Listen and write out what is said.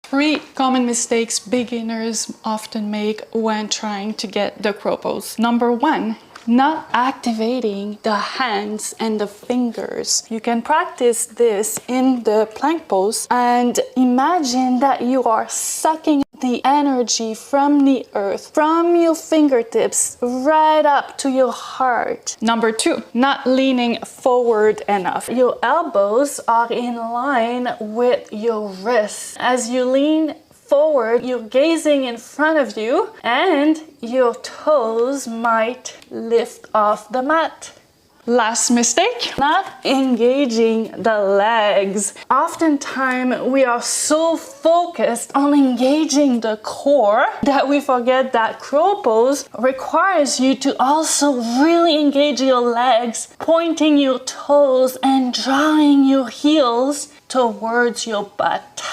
3 common mistakes beginners often make when trying to get the crow pose. Number 1, not activating the hands and the fingers. You can practice this in the plank pose and imagine that you are sucking the energy from the earth, from your fingertips right up to your heart. Number 2, not leaning forward enough. Your elbows are in line with your wrists. As you lean forward, you're gazing in front of you and your toes might lift off the mat. Last mistake, not engaging the legs. Oftentimes we are so focused on engaging the core that we forget that crow pose requires you to also really engage your legs, pointing your toes and drawing your heels towards your butt.